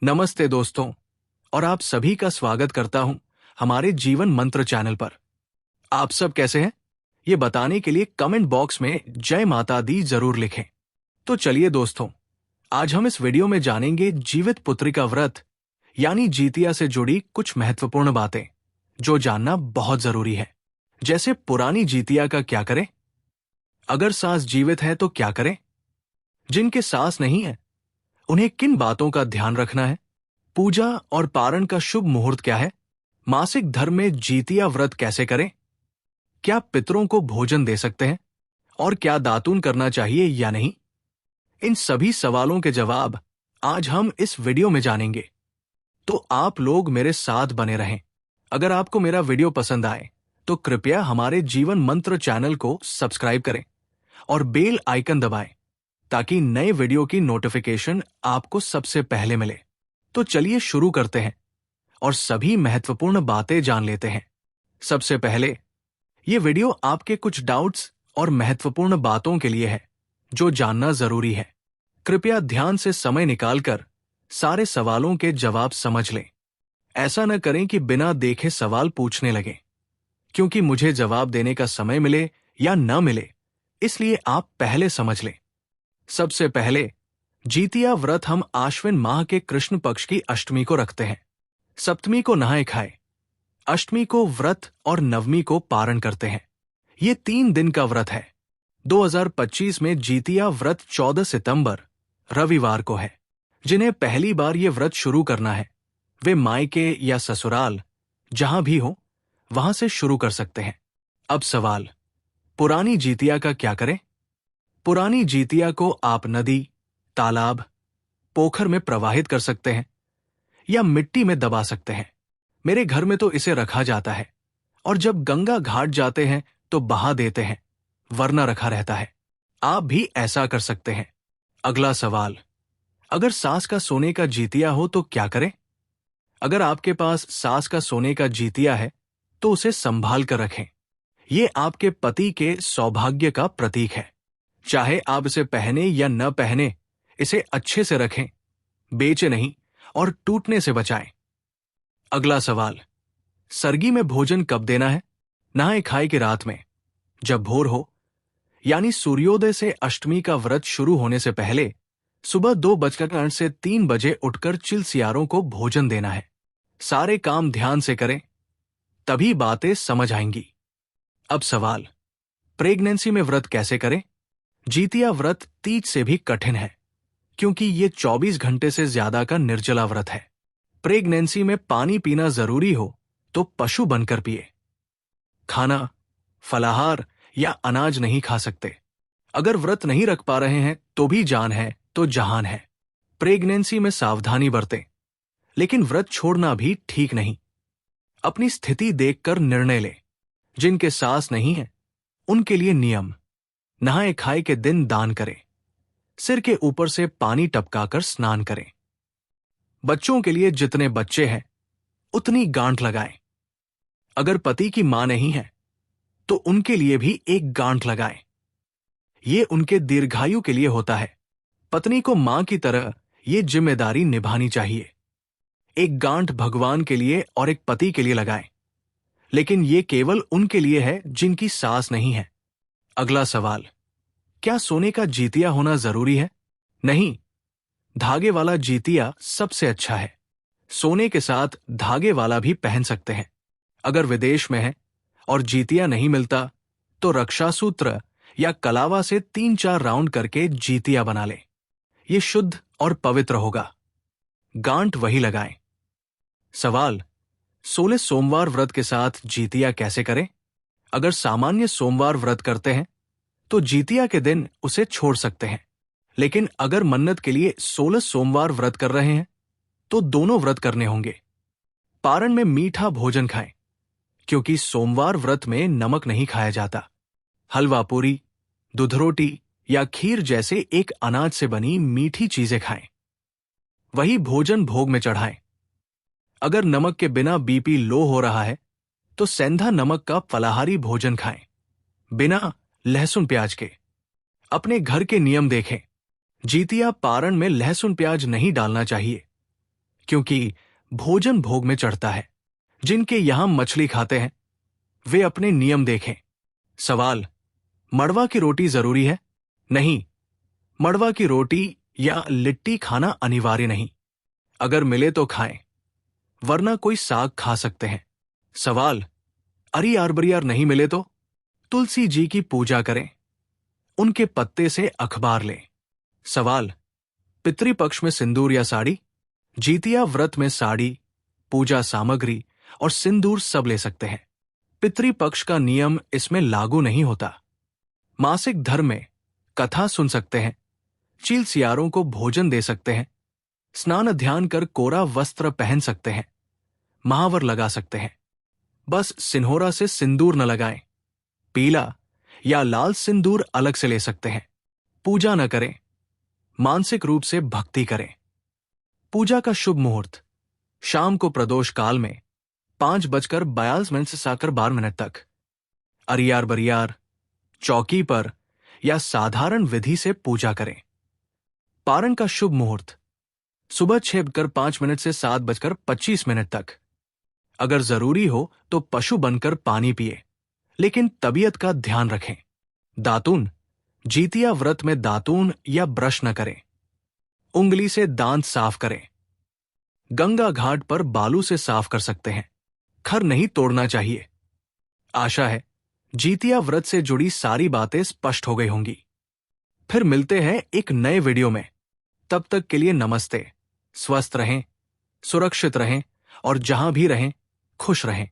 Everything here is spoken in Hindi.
नमस्ते दोस्तों, और आप सभी का स्वागत करता हूं हमारे जीवन मंत्र चैनल पर। आप सब कैसे हैं? ये बताने के लिए कमेंट बॉक्स में जय माता दी जरूर लिखें। तो चलिए दोस्तों, आज हम इस वीडियो में जानेंगे जीवित पुत्रिका व्रत यानी जितिया से जुड़ी कुछ महत्वपूर्ण बातें जो जानना बहुत जरूरी है। जैसे पुरानी जितिया का क्या करें, अगर सास जीवित है तो क्या करें, जिनके सास नहीं है उन्हें किन बातों का ध्यान रखना है, पूजा और पारण का शुभ मुहूर्त क्या है, मासिक धर्म में जितिया व्रत कैसे करें, क्या पितरों को भोजन दे सकते हैं और क्या दातून करना चाहिए या नहीं। इन सभी सवालों के जवाब आज हम इस वीडियो में जानेंगे। तो आप लोग मेरे साथ बने रहें। अगर आपको मेरा वीडियो पसंद आए तो कृपया हमारे जीवन मंत्र चैनल को सब्सक्राइब करें और बेल आइकन दबाएं ताकि नए वीडियो की नोटिफिकेशन आपको सबसे पहले मिले। तो चलिए शुरू करते हैं और सभी महत्वपूर्ण बातें जान लेते हैं। सबसे पहले, ये वीडियो आपके कुछ डाउट्स और महत्वपूर्ण बातों के लिए है जो जानना जरूरी है। कृपया ध्यान से समय निकालकर सारे सवालों के जवाब समझ लें। ऐसा न करें कि बिना देखे सवाल पूछने लगें, क्योंकि मुझे जवाब देने का समय मिले या न मिले, इसलिए आप पहले समझ लें। सबसे पहले, जितिया व्रत हम आश्विन माह के कृष्ण पक्ष की अष्टमी को रखते हैं। सप्तमी को नहाए खाए, अष्टमी को व्रत और नवमी को पारण करते हैं। ये 3 दिन का व्रत है। 2025 में जितिया व्रत 14 सितंबर रविवार को है। जिन्हें पहली बार ये व्रत शुरू करना है वे मायके या ससुराल जहां भी हो वहां से शुरू कर सकते हैं। अब सवाल, पुरानी जितिया का क्या करें? पुरानी जितिया को आप नदी, तालाब, पोखर में प्रवाहित कर सकते हैं या मिट्टी में दबा सकते हैं। मेरे घर में तो इसे रखा जाता है और जब गंगा घाट जाते हैं तो बहा देते हैं, वरना रखा रहता है। आप भी ऐसा कर सकते हैं। अगला सवाल, अगर सास का सोने का जितिया हो तो क्या करें? अगर आपके पास सास का सोने का जितिया है तो उसे संभाल कर रखें। ये आपके पति के सौभाग्य का प्रतीक है। चाहे आप इसे पहने या न पहने, इसे अच्छे से रखें, बेचे नहीं और टूटने से बचाएं। अगला सवाल, सरगी में भोजन कब देना है? नहाए खाए की रात में, जब भोर हो, यानी सूर्योदय से अष्टमी का व्रत शुरू होने से पहले सुबह 2:03 से 3 बजे उठकर चिलसियारों को भोजन देना है। सारे काम ध्यान से करें, तभी बातें समझ आएंगी। अब सवाल, प्रेगनेंसी में व्रत कैसे करें? जितिया व्रत तीज से भी कठिन है, क्योंकि ये 24 घंटे से ज्यादा का निर्जला व्रत है। प्रेगनेंसी में पानी पीना जरूरी हो तो पशु बनकर पिए। खाना, फलाहार या अनाज नहीं खा सकते। अगर व्रत नहीं रख पा रहे हैं तो भी जान है तो जहान है। प्रेगनेंसी में सावधानी बरतें, लेकिन व्रत छोड़ना भी ठीक नहीं। अपनी स्थिति देखकर निर्णय लें। जिनके सास नहीं है उनके लिए नियम, नहाए खाए के दिन दान करें, सिर के ऊपर से पानी टपकाकर स्नान करें। बच्चों के लिए जितने बच्चे हैं उतनी गांठ लगाएं। अगर पति की मां नहीं है तो उनके लिए भी एक गांठ लगाएं। ये उनके दीर्घायु के लिए होता है। पत्नी को मां की तरह ये जिम्मेदारी निभानी चाहिए। एक गांठ भगवान के लिए और एक पति के लिए लगाएं, लेकिन ये केवल उनके लिए है जिनकी सास नहीं है। अगला सवाल, क्या सोने का जितिया होना जरूरी है? नहीं, धागे वाला जितिया सबसे अच्छा है। सोने के साथ धागे वाला भी पहन सकते हैं। अगर विदेश में है और जितिया नहीं मिलता तो रक्षा सूत्र या कलावा से 3-4 राउंड करके जितिया बना लें। ये शुद्ध और पवित्र होगा। गांठ वही लगाएं। सवाल, 16 सोमवार व्रत के साथ जितिया कैसे करें? अगर सामान्य सोमवार व्रत करते हैं तो जितिया के दिन उसे छोड़ सकते हैं, लेकिन अगर मन्नत के लिए 16 सोमवार व्रत कर रहे हैं तो दोनों व्रत करने होंगे। पारण में मीठा भोजन खाएं, क्योंकि सोमवार व्रत में नमक नहीं खाया जाता। हलवा पूरी, दूध रोटी या खीर जैसे एक अनाज से बनी मीठी चीजें खाएं। वही भोजन भोग में चढ़ाएं। अगर नमक के बिना बीपी लो हो रहा है तो सेंधा नमक का फलाहारी भोजन खाएं, बिना लहसुन प्याज के। अपने घर के नियम देखें। जितिया पारण में लहसुन प्याज नहीं डालना चाहिए। क्योंकि भोजन भोग में चढ़ता है। जिनके यहां मछली खाते हैं वे अपने नियम देखें। सवाल, मड़वा की रोटी जरूरी है? नहीं, मड़वा की रोटी या लिट्टी खाना अनिवार्य नहीं। अगर मिले तो खाएं, वरना कोई साग खा सकते हैं। सवाल, अरियार बरियार नहीं मिले तो? तुलसी जी की पूजा करें, उनके पत्ते से अखबार लें। सवाल, पितृपक्ष में सिंदूर या साड़ी? जीतिया व्रत में साड़ी, पूजा सामग्री और सिंदूर सब ले सकते हैं। पितृपक्ष का नियम इसमें लागू नहीं होता। मासिक धर्म में कथा सुन सकते हैं, चील सियारों को भोजन दे सकते हैं, स्नान ध्यान कर कोरा वस्त्र पहन सकते हैं, महावर लगा सकते हैं। बस सिन्होरा से सिंदूर न लगाएं। पीला या लाल सिंदूर अलग से ले सकते हैं। पूजा न करें, मानसिक रूप से भक्ति करें। पूजा का शुभ मुहूर्त शाम को प्रदोष काल में 5:42 से 7:12 तक। अरियार बरियार, चौकी पर या साधारण विधि से पूजा करें। पारण का शुभ मुहूर्त सुबह 6:05 से 7:25 तक। अगर जरूरी हो तो पशु बनकर पानी पिए, लेकिन तबीयत का ध्यान रखें। दातून, जीतिया व्रत में दातून या ब्रश न करें। उंगली से दांत साफ करें। गंगा घाट पर बालू से साफ कर सकते हैं। खर नहीं तोड़ना चाहिए। आशा है जीतिया व्रत से जुड़ी सारी बातें स्पष्ट हो गई होंगी। फिर मिलते हैं एक नए वीडियो में। तब तक के लिए नमस्ते। स्वस्थ रहें, सुरक्षित रहें और जहां भी रहें खुश रहें।